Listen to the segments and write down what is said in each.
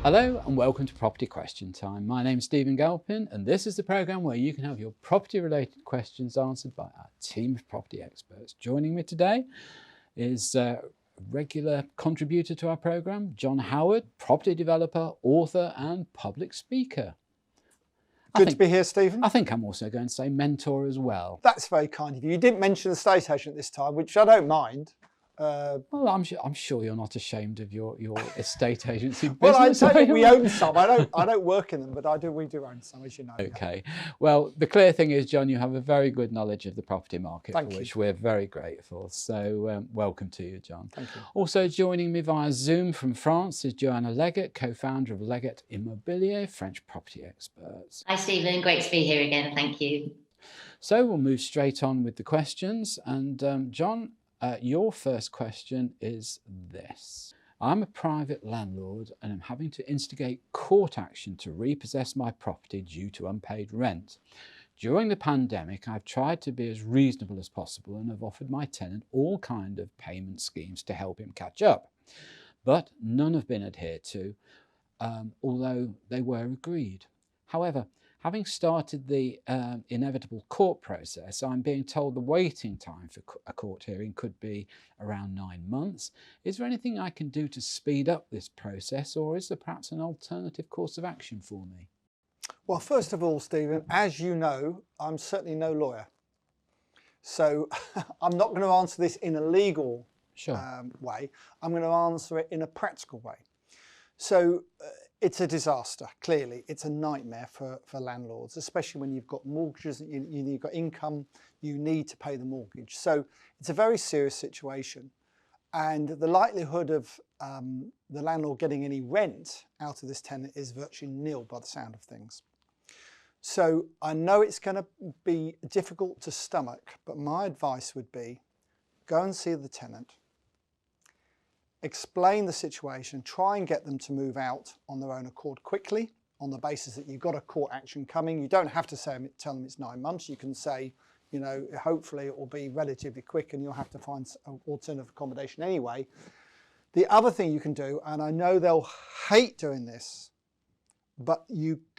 Hello and welcome to Property Question Time. My name is Stephen Galpin and this is the programme where you can have your property related questions answered by our team of property experts. Joining me today is a regular contributor to our programme, John Howard, property developer, author and public speaker. Good to be here, Stephen. I think I'm also going to say mentor as well. That's very kind of you. You didn't mention the estate agent this time, which I don't mind. Well, I'm sure you're not ashamed of your estate agency business. Well, I'd say we own some. I don't work in them, but we do own some, as you know. Okay. Well, the clear thing is, John, you have a very good knowledge of the property market, Thank for you. which we're very grateful. So welcome to you, John. Thank you. Also joining me via Zoom from France is Joanna Leggett, co-founder of Leggett Immobilier, French property experts. Hi, Stephen. Great to be here again. Thank you. So we'll move straight on with the questions. And John, your first question is this. I'm a private landlord and I'm having to instigate court action to repossess my property due to unpaid rent. During the pandemic, I've tried to be as reasonable as possible and have offered my tenant all kinds of payment schemes to help him catch up. But none have been adhered to, although they were agreed. However, having started the inevitable court process, I'm being told the waiting time for a court hearing could be around 9 months. Is there anything I can do to speed up this process, or is there perhaps an alternative course of action for me? Well, first of all, Stephen, as you know, I'm certainly no lawyer. So I'm not going to answer this in a legal way. I'm going to answer it in a practical way. So it's a disaster, clearly. It's a nightmare for landlords, especially when you've got mortgages, you've got income, you need to pay the mortgage. So it's a very serious situation. And the likelihood of the landlord getting any rent out of this tenant is virtually nil by the sound of things. So I know it's going to be difficult to stomach, but my advice would be go and see the tenant. Explain the situation, try and get them to move out on their own accord quickly on the basis that you've got a court action coming. You don't have to tell them it's 9 months. You can say, you know, hopefully it will be relatively quick and you'll have to find an alternative accommodation anyway. The other thing you can do, and I know they'll hate doing this, but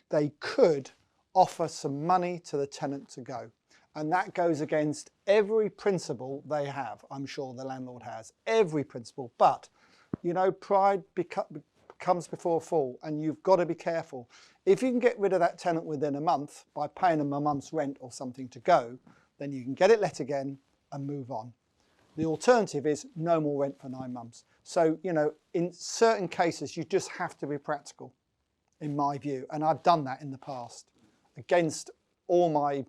they could offer some money to the tenant to go. And that goes against every principle they have. I'm sure the landlord has every principle, but you know, pride comes before a fall, and you've got to be careful. If you can get rid of that tenant within a month by paying them a month's rent or something to go, then you can get it let again and move on. The alternative is no more rent for 9 months. So, you know, in certain cases, you just have to be practical, in my view. And I've done that in the past. Against all my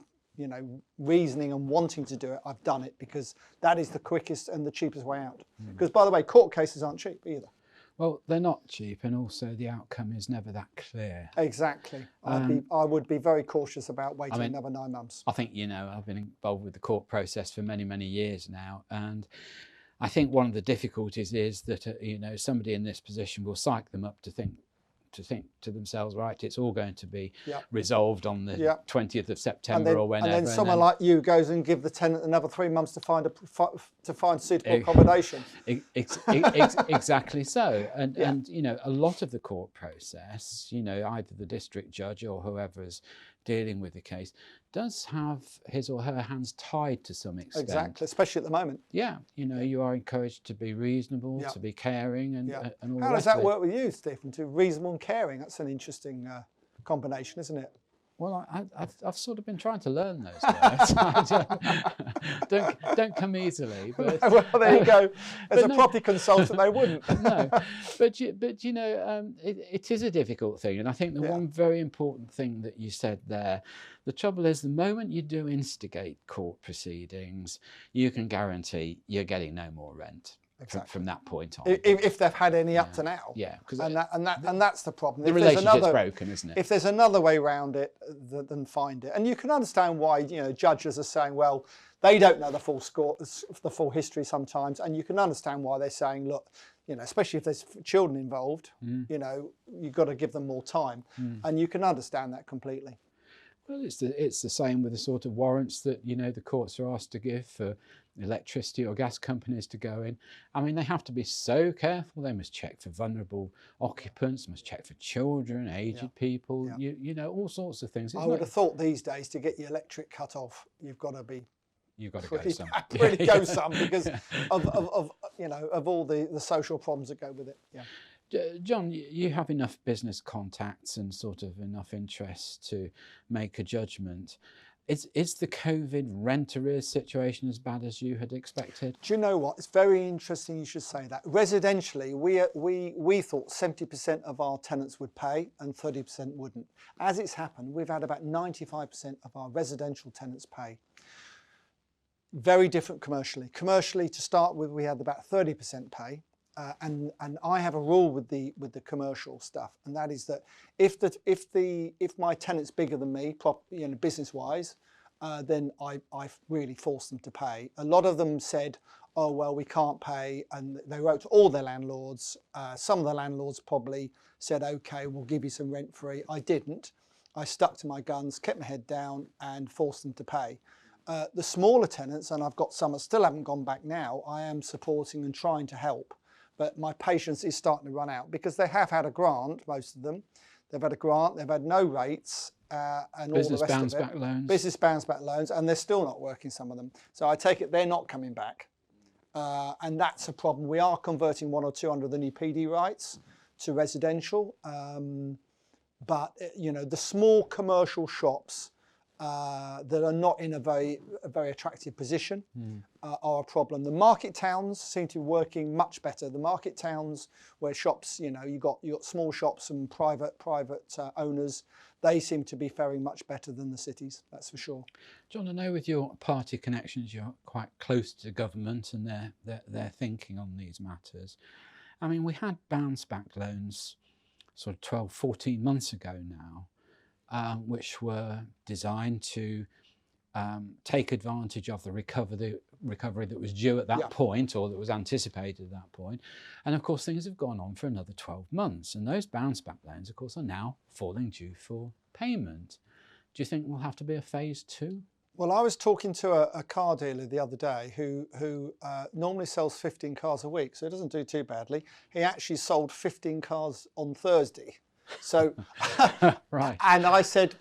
reasoning and wanting to do it, I've done it because that is the quickest and the cheapest way out. Because by the way, court cases aren't cheap either. Well, they're not cheap, and also the outcome is never that clear. Exactly. I would be very cautious about waiting another 9 months. I think, you know, I've been involved with the court process for many, many years now, and I think one of the difficulties is that, you know, somebody in this position will psych them up to think to themselves, right, it's all going to be resolved on the 20th of September or whenever. And then someone like you goes and give the tenant another 3 months to find suitable accommodation. Exactly so. And, you know, a lot of the court process, you know, either the district judge or whoever's dealing with the case does have his or her hands tied to some extent. Exactly, especially at the moment. Yeah, you know, you are encouraged to be reasonable, to be caring and all that. How does that work with you, Stephen? To reasonable and caring? That's an interesting combination, isn't it? Well, I've sort of been trying to learn those words. don't come easily. But well, there you go. As a property consultant, they wouldn't. No, but you know, it is a difficult thing, and I think the one very important thing that you said there, the trouble is the moment you do instigate court proceedings, you can guarantee you're getting no more rent. Exactly. From that point on, if they've had any up to now, and that's the problem. The relationship's broken, isn't it? If there's another way around it, then find it. And you can understand why judges are saying, well, they don't know the full score, the full history sometimes, and you can understand why they're saying, look, especially if there's children involved, you've got to give them more time, and you can understand that completely. Well, it's the same with the sort of warrants that, you know, the courts are asked to give for electricity or gas companies to go in. I mean, they have to be so careful. They must check for vulnerable occupants, must check for children, aged people, you know, all sorts of things. I would have thought these days to get your electric cut off, you've got to be go some. Really go some because of you know, of all the social problems that go with it. Yeah. John, you have enough business contacts and sort of enough interest to make a judgment. Is the COVID rent arrears situation as bad as you had expected? Do you know what? It's very interesting you should say that. Residentially, we thought 70% of our tenants would pay and 30% wouldn't. As it's happened, we've had about 95% of our residential tenants pay. Very different commercially. Commercially, to start with, we had about 30% pay. And I have a rule with the commercial stuff, and that is that if my tenant's bigger than me, you know, business wise, then I really force them to pay. A lot of them said, "Oh well, we can't pay," and they wrote to all their landlords. Some of the landlords probably said, "Okay, we'll give you some rent free." I didn't. I stuck to my guns, kept my head down, and forced them to pay. The smaller tenants, and I've got some that still haven't gone back now, I am supporting and trying to help. But my patience is starting to run out because they have had a grant, most of them. They've had a grant, they've had no rates and business all the rest bounce of it. back loans. Business bounce back loans, and they're still not working, some of them. So I take it they're not coming back. And that's a problem. We are converting 1 or 2 under the new PD rights to residential. But, you know, the small commercial shops that are not in a very attractive position are a problem. The market towns seem to be working much better. The market towns where shops, you know, you got small shops and private owners, they seem to be faring much better than the cities, that's for sure. John, I know with your party connections, you're quite close to government and their thinking on these matters. I mean, we had bounce back loans sort of 12, 14 months ago now, which were designed to take advantage of the recovery that was due at that point, or that was anticipated at that point. And of course, things have gone on for another 12 months. And those bounce back loans, of course, are now falling due for payment. Do you think we'll have to be a phase 2? Well, I was talking to a car dealer the other day who normally sells 15 cars a week, so it doesn't do too badly. He actually sold 15 cars on Thursday. So, right. And I said,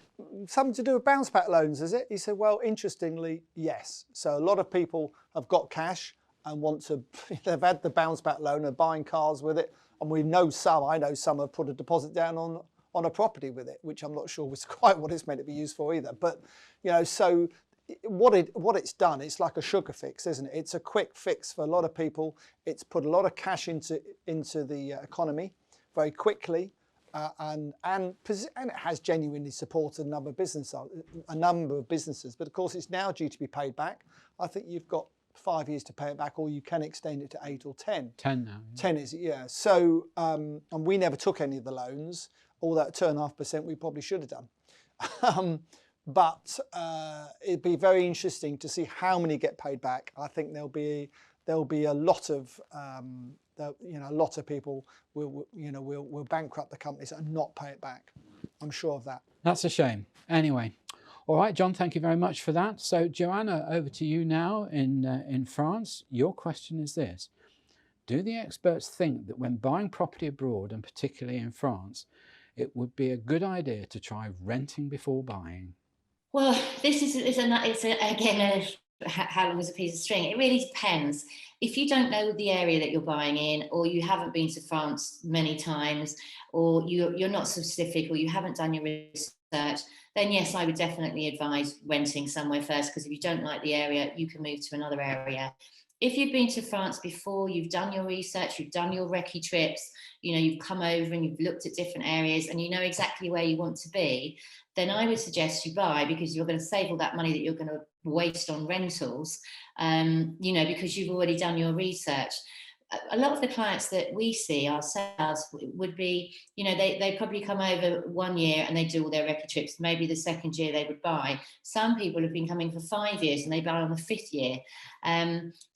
something to do with bounce back loans, is it? He said, well, interestingly, yes. So a lot of people have got cash and want to, they've had the bounce back loan, are buying cars with it. And I know some have put a deposit down on a property with it, which I'm not sure was quite what it's meant to be used for either. But, you know, so what it's done, it's like a sugar fix, isn't it? It's a quick fix for a lot of people. It's put a lot of cash into the economy very quickly. And it has genuinely supported a number of businesses, but of course it's now due to be paid back. I think you've got 5 years to pay it back, or you can extend it to 8 or 10. 10 now. Yeah. 10 is, yeah. So, and we never took any of the loans, all that 2.5% we probably should have done. But it'd be very interesting to see how many get paid back. I think there'll be a lot of a lot of people will bankrupt the companies and not pay it back. I'm sure of that. That's a shame. Anyway, all right, John, thank you very much for that. So, Joanna, over to you now in France. Your question is this: do the experts think that when buying property abroad, and particularly in France, it would be a good idea to try renting before buying? Well, again how long is a piece of string? It really depends. If you don't know the area that you're buying in, or you haven't been to France many times, or you're not specific, or you haven't done your research, then yes, I would definitely advise renting somewhere first, because if you don't like the area, you can move to another area. If you've been to France before, you've done your research, you've done your recce trips, you've come over and you've looked at different areas and you know exactly where you want to be, then I would suggest you buy, because you're going to save all that money that you're going to waste on rentals, because you've already done your research. a lot of the clients that we see ourselves would be, they probably come over 1 year and they do all their recce trips. Maybe the second year they would buy. Some people have been coming for 5 years and they buy on the 5th year.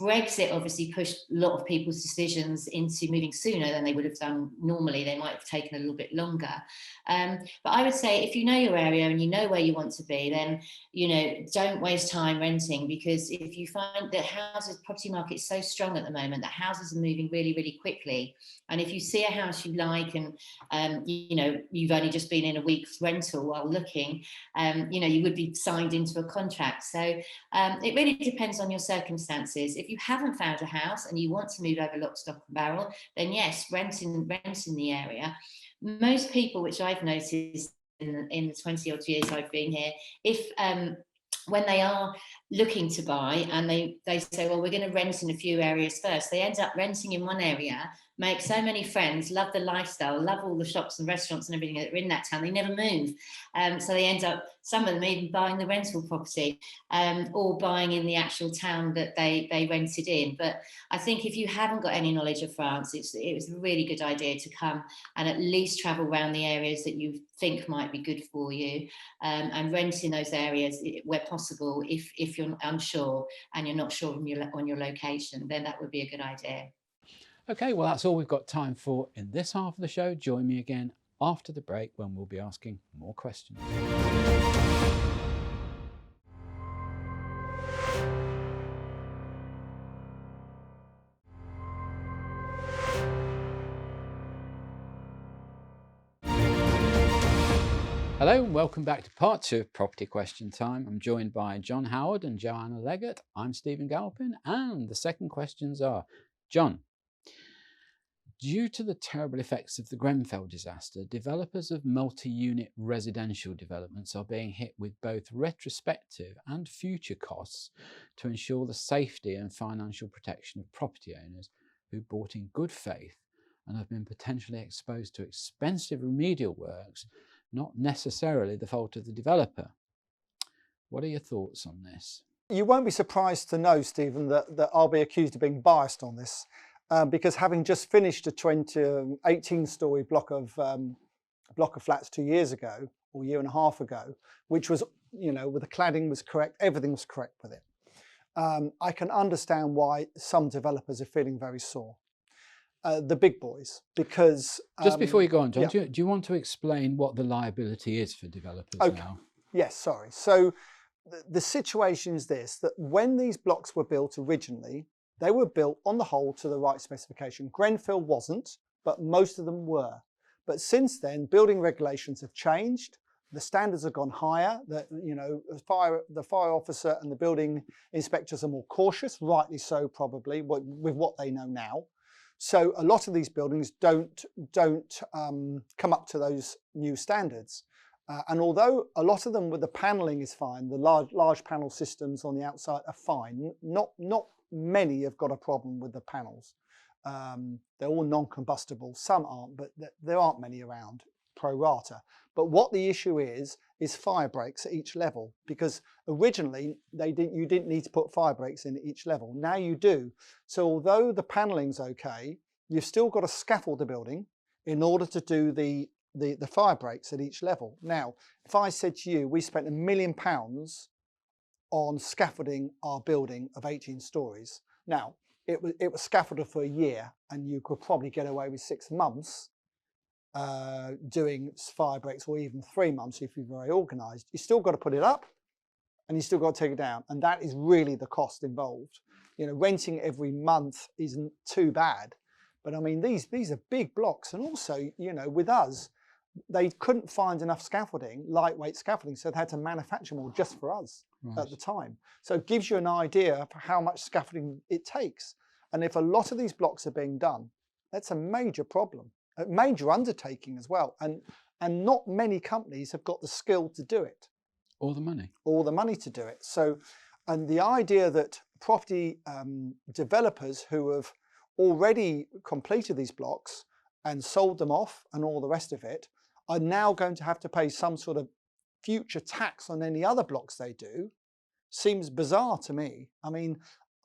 Brexit obviously pushed a lot of people's decisions into moving sooner than they would have done normally. They might have taken a little bit longer. But I would say if you know your area and you know where you want to be, then, don't waste time renting, because if you find that property market is so strong at the moment that houses are moving really, really quickly. And if you see a house you like and, you've only just been in a week's rental while looking, you would be signed into a contract. So it really depends on your circumstances. If you haven't found a house and you want to move over lock, stock and barrel, then yes, rent in the area. Most people, which I've noticed in the 20 odd years I've been here, if when they are looking to buy and they say, well, we're going to rent in a few areas first, they end up renting in one area, make so many friends, love the lifestyle, love all the shops and restaurants and everything that are in that town, they never move. So they end up, some of them even buying the rental property or buying in the actual town that they rented in. But I think if you haven't got any knowledge of France, it was a really good idea to come and at least travel around the areas that you think might be good for you, and rent in those areas where possible. If you're unsure and you're not sure on your location, then that would be a good idea. Okay, well, that's all we've got time for in this half of the show. Join me again after the break when we'll be asking more questions. Hello and welcome back to part 2 of Property Question Time. I'm joined by John Howard and Joanna Leggett. I'm Stephen Galpin, and the second questions are, John, due to the terrible effects of the Grenfell disaster, developers of multi-unit residential developments are being hit with both retrospective and future costs to ensure the safety and financial protection of property owners who bought in good faith and have been potentially exposed to expensive remedial works, not necessarily the fault of the developer. What are your thoughts on this? You won't be surprised to know, Stephen, that I'll be accused of being biased on this, because having just finished a 18-storey block of flats 2 years ago, or a year and a half ago, which was, with the cladding was correct, everything was correct with it. I can understand why some developers are feeling very sore. The big boys, because... Just before you go on, John, do you want to explain what the liability is for developers now? Yes, sorry. So the situation is this, that when these blocks were built originally, they were built on the whole to the right specification. Grenfell wasn't, but most of them were. But since then, building regulations have changed. The standards have gone higher. The fire officer and the building inspectors are more cautious, rightly so probably, with what they know now. So a lot of these buildings don't come up to those new standards. And although a lot of them with the paneling is fine, the large panel systems on the outside are fine, not many have got a problem with the panels. They're all non-combustible. Some aren't, but there aren't many around, pro rata. But what the issue is fire breaks at each level, because originally you didn't need to put fire breaks in at each level. Now you do. So although the panelling's okay, you've still got to scaffold the building in order to do the fire breaks at each level. Now, if I said to you, we spent £1 million on scaffolding our building of 18 stories. Now, it was scaffolded for a year, and you could probably get away with 6 months doing fire breaks, or even 3 months if you're very organised. You still got to put it up and you still got to take it down, and that is really the cost involved. Renting every month isn't too bad, but I mean these are big blocks, and also with us they couldn't find enough scaffolding, lightweight scaffolding, so they had to manufacture more just for us at the time. So it gives you an idea of how much scaffolding it takes, and if a lot of these blocks are being done, that's a major problem. A major undertaking as well, and not many companies have got the skill to do it, or the money to do it. So, and the idea that property developers who have already completed these blocks and sold them off and all the rest of it are now going to have to pay some sort of future tax on any other blocks they do seems bizarre to me. I mean,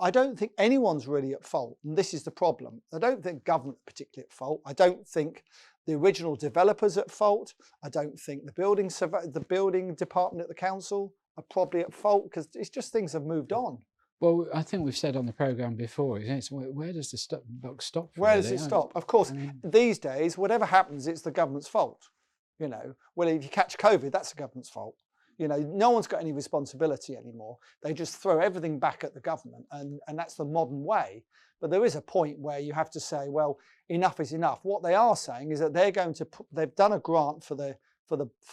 I don't think anyone's really at fault, and this is the problem. I don't think government particularly at fault. I don't think the original developers at fault. I don't think the building department at the council are probably at fault, because it's just things have moved on. Well, I think we've said on the programme before, where does the buck stop? Where does it stop? Of course, these days, whatever happens, it's the government's fault. You know, well, if you catch COVID, that's the government's fault. You know, no one's got any responsibility anymore. They just throw everything back at the government, and that's the modern way. But there is a point where you have to say, well, enough is enough. What they are saying is that they're going to they've done a grant for the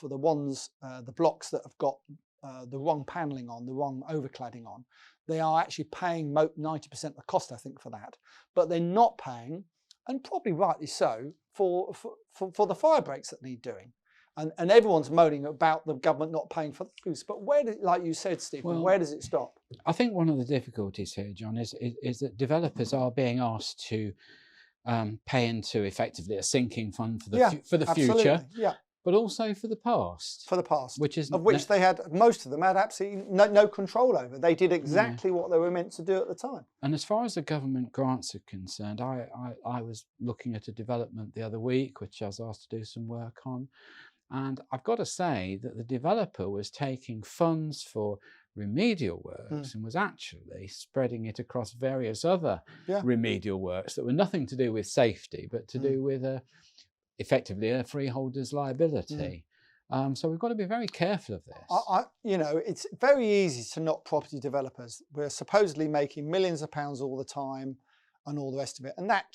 ones, the blocks that have got the wrong panelling on, the wrong overcladding on. They are actually paying 90% of the cost, I think, for that. But they're not paying, and probably rightly so, for the fire breaks that need doing. And everyone's moaning about the government not paying for those. But where, like you said, Stephen, where does it stop? I think one of the difficulties here, John, is that developers are being asked to pay into effectively a sinking fund for the future, but also for the past. For the past, of which they had, most of them had absolutely no control over. They did exactly what they were meant to do at the time. And as far as the government grants are concerned, I was looking at a development the other week, which I was asked to do some work on. And I've got to say that the developer was taking funds for remedial works and was actually spreading it across various other remedial works that were nothing to do with safety, but to do with effectively a freeholder's liability. So we've got to be very careful of this. You know, it's very easy to knock property developers. We're supposedly making millions of pounds all the time and all the rest of it. And that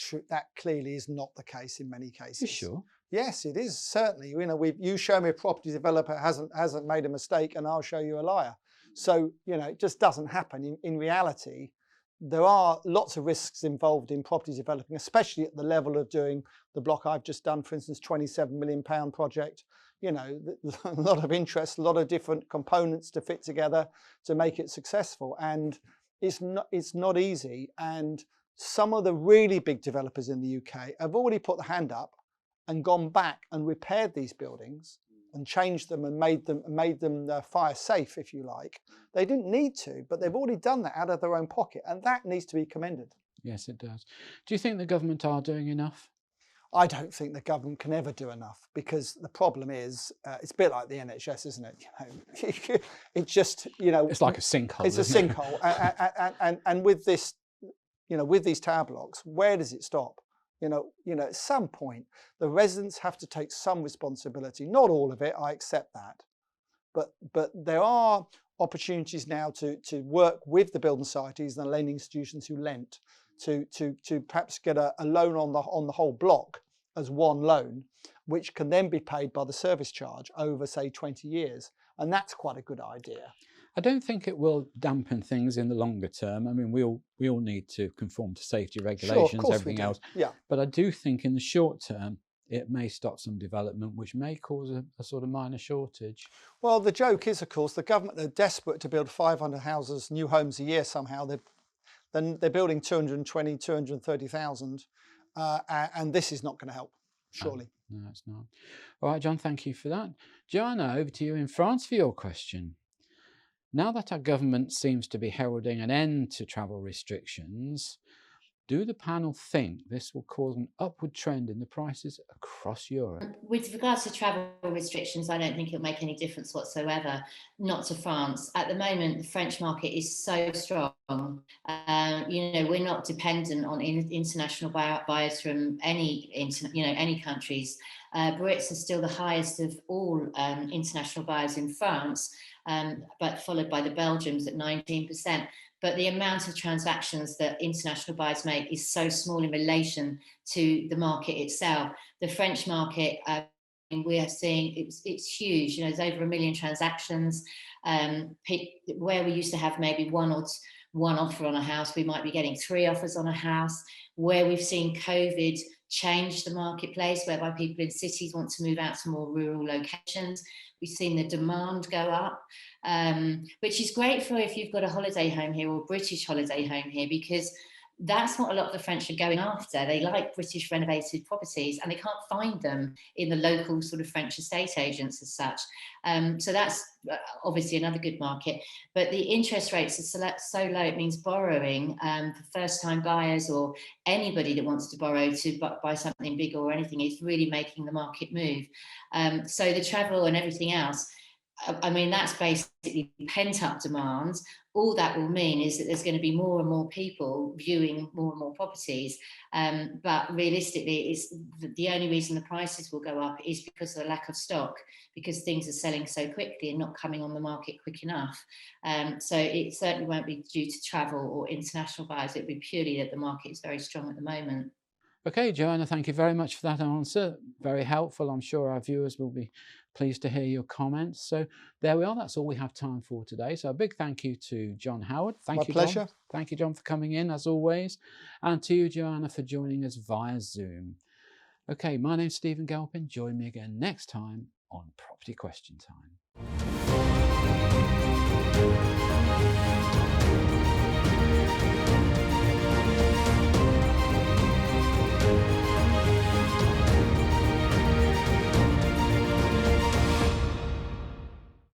clearly is not the case in many cases. You sure? Yes, it is, certainly. You know, you show me a property developer hasn't made a mistake, and I'll show you a liar. So, you know, it just doesn't happen. In reality, there are lots of risks involved in property developing, especially at the level of doing the block I've just done, for instance, £27 million project. You know, a lot of interest, a lot of different components to fit together to make it successful. And it's not easy. And some of the really big developers in the UK have already put the hand up and gone back and repaired these buildings and changed them and made them fire safe, if you like. They didn't need to, but they've already done that out of their own pocket, and that needs to be commended. Yes, it does. Do you think the government are doing enough? I don't think the government can ever do enough, because the problem is, it's a bit like the NHS, isn't it? You know, it just, you know, it's like a sinkhole. It's a sinkhole, and with this, you know, with these tower blocks, where does it stop? You know, at some point, the residents have to take some responsibility. Not all of it, I accept that, but there are opportunities now to work with the building societies and the lending institutions who lent to perhaps get a loan on the whole block as one loan, which can then be paid by the service charge over, say, 20 years, and that's quite a good idea. I don't think it will dampen things in the longer term. I mean, we all need to conform to safety regulations, everything else. Yeah. But I do think in the short term, it may stop some development, which may cause a sort of minor shortage. Well, the joke is, of course, the government are desperate to build 500 houses, new homes a year somehow. They're building 220, 230,000, and this is not going to help, surely. No, it's not. All right, John, thank you for that. Joanna, over to you in France for your question. Now that our government seems to be heralding an end to travel restrictions, do the panel think this will cause an upward trend in the prices across Europe? With regards to travel restrictions, I don't think it'll make any difference whatsoever, not to France. At the moment, the French market is so strong. You know, we're not dependent on international buyers from any countries. Brits are still the highest of all international buyers in France, but followed by the Belgians at 19%. But the amount of transactions that international buyers make is so small in relation to the market itself. The French market, we are seeing it's huge. You know, there's over 1 million transactions. Where we used to have maybe one offer on a house, we might be getting 3 offers on a house. Where we've seen COVID change the marketplace, whereby people in cities want to move out to more rural locations. We've seen the demand go up, which is great for if you've got a holiday home here or British holiday home here, because That's what a lot of the French are going after. They like British renovated properties, and they can't find them in the local sort of French estate agents as such. So that's obviously another good market. But the interest rates are so low, it means borrowing for first-time buyers or anybody that wants to borrow to buy something big or anything is really making the market move. So the travel and everything else, I mean, that's basically pent-up demand. All that will mean is that there's going to be more and more people viewing more and more properties. But realistically, it's the only reason the prices will go up is because of the lack of stock, because things are selling so quickly and not coming on the market quick enough. So it certainly won't be due to travel or international buyers. It'll be purely that the market is very strong at the moment. Okay, Joanna, thank you very much for that answer. Very helpful. I'm sure our viewers will be pleased to hear your comments. So there we are. That's all we have time for today. So a big thank you to John Howard. Thank you, pleasure. John. Thank you, John, for coming in as always. And to you, Joanna, for joining us via Zoom. Okay, my name's Stephen Galpin. Join me again next time on Property Question Time.